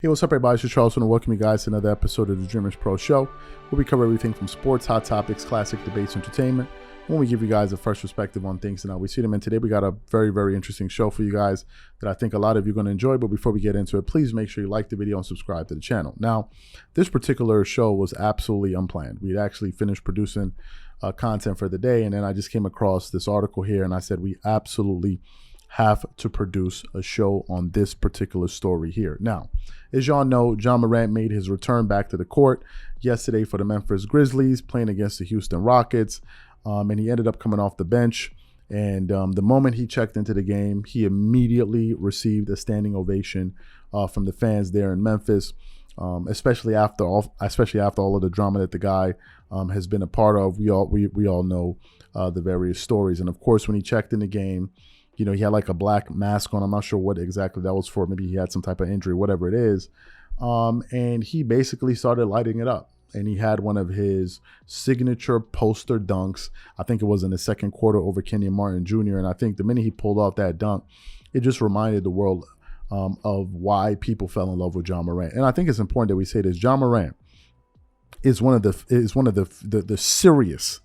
Hey, what's up, everybody? It's Charles, and welcome you guys to another episode of the Dreamerspro Show, where we cover everything from sports, hot topics, classic debates, entertainment, when we give you guys a fresh perspective on things and how we see them. And today we got a very, very interesting show for you guys that I think a lot of you are going to enjoy. But before we get into it, please make sure you like the video and subscribe to the channel. Now, this particular show was absolutely unplanned. We'd actually finished producing content for the day, and then I just came across this article here, and I said we absolutely have to produce a show on this particular story here. Now, as y'all know, Ja Morant made his return back to the court yesterday for the Memphis Grizzlies, playing against the Houston Rockets, and he ended up coming off the bench. And the moment he checked into the game, he immediately received a standing ovation from the fans there in Memphis, especially after all of the drama that the guy has been a part of. We all know the various stories, and of course, when he checked in the game, you know, he had like a black mask on. I'm not sure what exactly that was for. Maybe he had some type of injury, whatever it is. And he basically started lighting it up. And he had one of his signature poster dunks. I think it was in the second quarter over Kenyon Martin Jr. And I think the minute he pulled off that dunk, it just reminded the world of why people fell in love with Ja Morant. And I think it's important that we say this. Ja Morant is one of the serious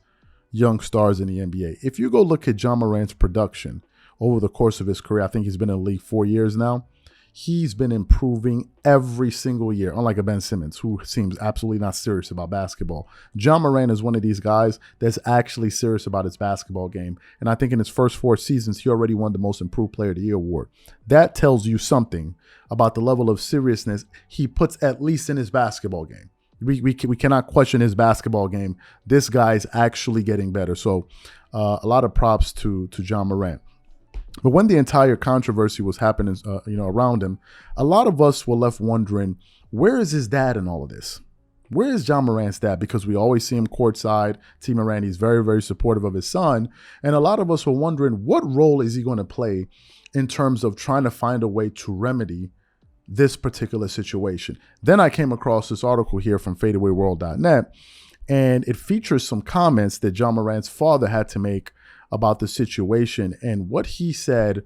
young stars in the NBA. If you go look at Ja Morant's production over the course of his career, I think he's been in the league 4 years now. He's been improving every single year, unlike a Ben Simmons, who seems absolutely not serious about basketball. Ja Morant is one of these guys that's actually serious about his basketball game. And I think in his first 4 seasons, he already won the Most Improved Player of the Year award. That tells you something about the level of seriousness he puts at least in his basketball game. We cannot question his basketball game. This guy's actually getting better. So a lot of props to Ja Morant. But when the entire controversy was happening, around him, a lot of us were left wondering, where is his dad in all of this? Where is Ja Morant's dad? Because we always see him courtside. T. Morant, he's very, very supportive of his son. And a lot of us were wondering, what role is he going to play in terms of trying to find a way to remedy this particular situation? Then I came across this article here from fadeawayworld.net, and it features some comments that Ja Morant's father had to make about the situation. And what he said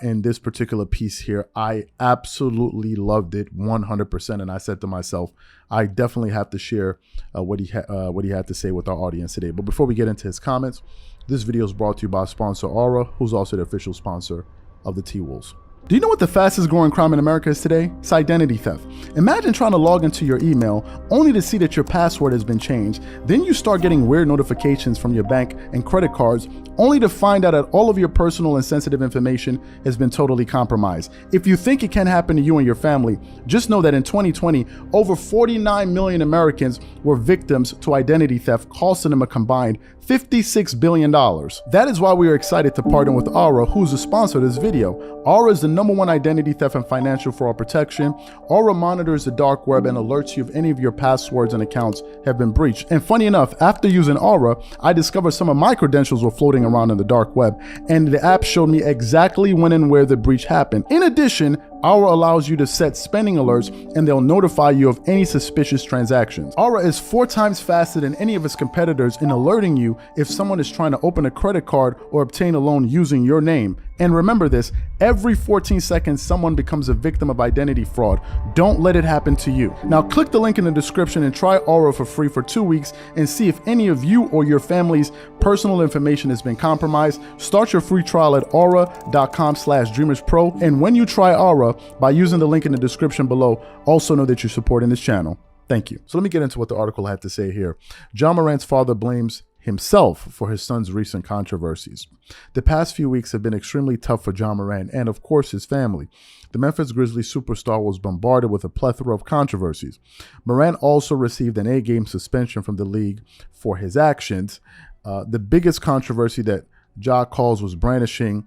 in this particular piece here, I absolutely loved it 100%. And I said to myself, I definitely have to share what he had to say with our audience today. But before we get into his comments, this video is brought to you by sponsor Aura, who's also the official sponsor of the T-Wolves. Do you know what the fastest growing crime in America is today? It's identity theft. Imagine trying to log into your email only to see that your password has been changed. Then you start getting weird notifications from your bank and credit cards only to find out that all of your personal and sensitive information has been totally compromised. If you think it can happen to you and your family, just know that in 2020, over 49 million Americans were victims to identity theft, costing them a combined $56 billion. That is why we are excited to partner with Aura, who's the sponsor of this video. Aura is the #1 identity theft and financial fraud protection. Aura monitors the dark web and alerts you if any of your passwords and accounts have been breached. And funny enough, after using Aura, I discovered some of my credentials were floating around in the dark web, and the app showed me exactly when and where the breach happened. In addition, Aura allows you to set spending alerts, and they'll notify you of any suspicious transactions. Aura is 4 times faster than any of its competitors in alerting you if someone is trying to open a credit card or obtain a loan using your name. And remember this, every 14 seconds, someone becomes a victim of identity fraud. Don't let it happen to you. Now click the link in the description and try Aura for free for 2 weeks and see if any of you or your family's personal information has been compromised. Start your free trial at aura.com/dreamerspro. And when you try Aura, by using the link in the description below, also know that you're supporting this channel. Thank you. So let me get into what the article had to say here. Ja Morant's father blames himself for his son's recent controversies. The past few weeks have been extremely tough for Ja Morant and, of course, his family. The Memphis Grizzlies superstar was bombarded with a plethora of controversies. Morant also received an 8-game suspension from the league for his actions. The biggest controversy that Ja calls was brandishing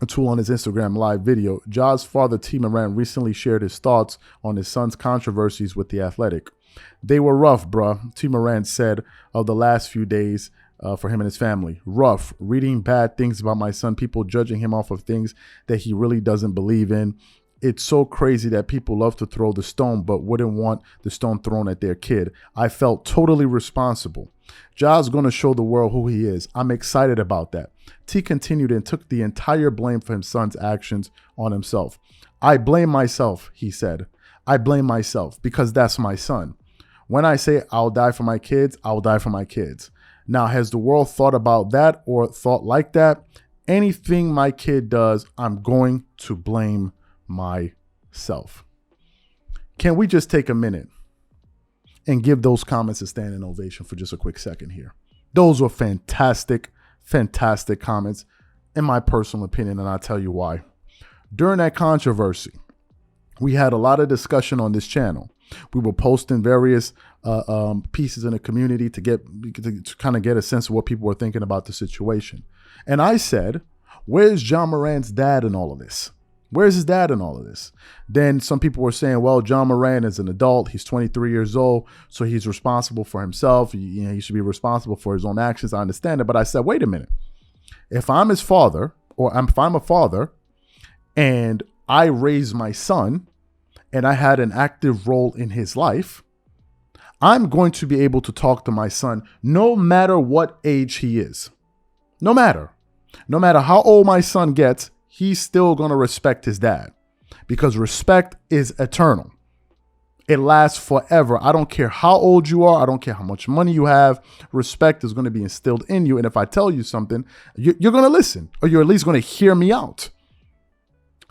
a tool on his Instagram live video. Ja's father, T. Morant, recently shared his thoughts on his son's controversies with The Athletic. They were rough, bruh, T. Morant said of the last few days for him and his family. Rough, reading bad things about my son, people judging him off of things that he really doesn't believe in. It's so crazy that people love to throw the stone but wouldn't want the stone thrown at their kid. I felt totally responsible. Ja's going to show the world who he is. I'm excited about that. T continued and took the entire blame for his son's actions on himself. I blame myself, he said. I blame myself because that's my son. When I say I'll die for my kids, I'll die for my kids. Now, has the world thought about that or thought like that? Anything my kid does, I'm going to blame myself. Can we just take a minute and give those comments a standing ovation for just a quick second here? Those were fantastic, fantastic comments, in my personal opinion, and I'll tell you why. During that controversy, we had a lot of discussion on this channel. We were posting various pieces in the community to kind of get a sense of what people were thinking about the situation. And I said, where's Ja Morant's dad in all of this? Where's his dad in all of this? Then some people were saying, well, Ja Morant is an adult. He's 23 years old, so he's responsible for himself. He should be responsible for his own actions. I understand it. But I said, wait a minute. If I'm his father, or if I'm a father, and I raise my son, and I had an active role in his life, I'm going to be able to talk to my son no matter what age he is. No matter how old my son gets, he's still going to respect his dad, because respect is eternal. It lasts forever. I don't care how old you are. I don't care how much money you have. Respect is going to be instilled in you. And if I tell you something, you're going to listen, or you're at least going to hear me out.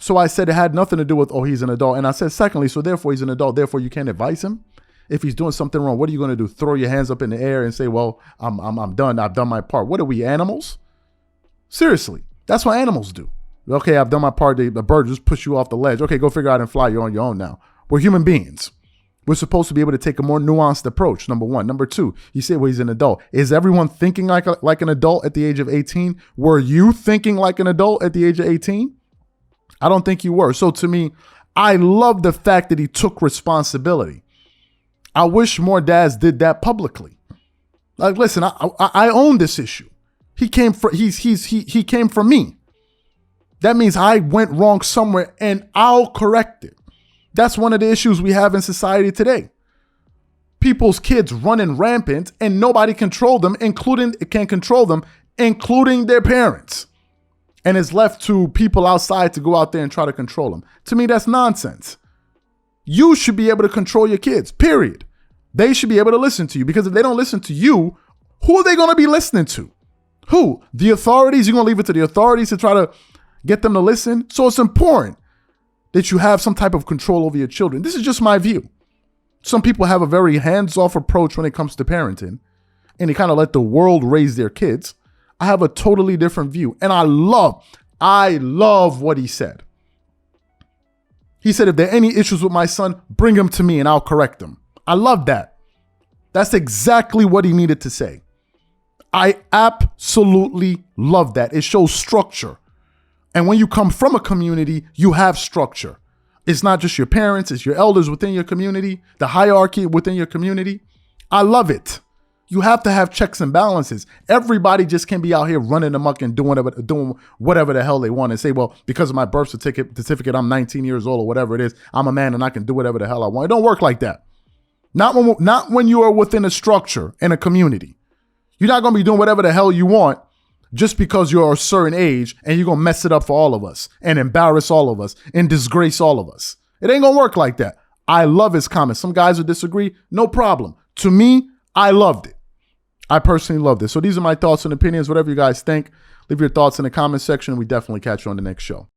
So I said it had nothing to do with, oh, he's an adult. And I said, secondly, so therefore he's an adult. Therefore you can't advise him. If he's doing something wrong, what are you going to do? Throw your hands up in the air and say, well, I'm done. I've done my part. What are we, animals? Seriously, that's what animals do. Okay, I've done my part. The bird just push you off the ledge. Okay, go figure out and fly. You're on your own now. We're human beings. We're supposed to be able to take a more nuanced approach, number one. Number two, you say, well, he's an adult. Is everyone thinking like an adult at the age of 18? Were you thinking like an adult at the age of 18? I don't think you were. So to me, I love the fact that he took responsibility. I wish more dads did that publicly. Like, listen, I own this issue. He came from me. That means I went wrong somewhere, and I'll correct it. That's one of the issues we have in society today. People's kids running rampant and nobody can control them, including their parents. And it's left to people outside to go out there and try to control them. To me, that's nonsense. You should be able to control your kids, period. They should be able to listen to you, because if they don't listen to you, who are they going to be listening to? Who? The authorities? You're going to leave it to the authorities to try to get them to listen? So it's important that you have some type of control over your children. This is just my view. Some people have a very hands-off approach when it comes to parenting, and they kind of let the world raise their kids. I have a totally different view, and I love what he said. He said, if there are any issues with my son, bring them to me and I'll correct them. I love that. That's exactly what he needed to say. I absolutely love that. It shows structure. And when you come from a community, you have structure. It's not just your parents, it's your elders within your community, the hierarchy within your community. I love it. You have to have checks and balances. Everybody just can't be out here running amok and doing whatever the hell they want and say, well, because of my birth certificate, I'm 19 years old or whatever it is, I'm a man and I can do whatever the hell I want. It don't work like that. Not when you are within a structure and a community. You're not going to be doing whatever the hell you want just because you're a certain age, and you're going to mess it up for all of us and embarrass all of us and disgrace all of us. It ain't going to work like that. I love his comments. Some guys will disagree. No problem. To me, I loved it. I personally loved it. So these are my thoughts and opinions. Whatever you guys think, leave your thoughts in the comment section. We definitely catch you on the next show.